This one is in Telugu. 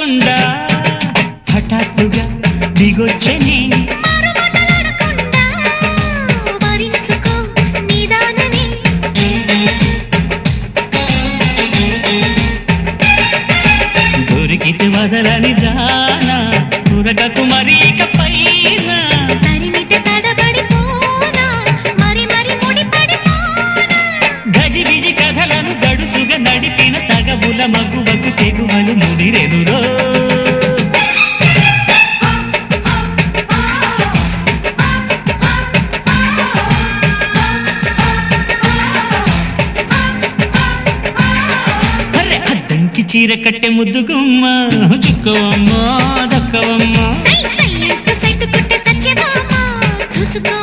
మాట్లాడకుండా హఠాత్తుగా దిగొచ్చని దొరికితే వదలని జానా తురగకు మరి ఇక పైన గజిబిజి కథలను గడుసుగా నడిపిన తగబుల మగువకు తెగువలు ముడిరెనురో చీర కట్టె ముద్దుగుమ్మ చుక్కవమ్మ దక్కవమ్మ చూసుకో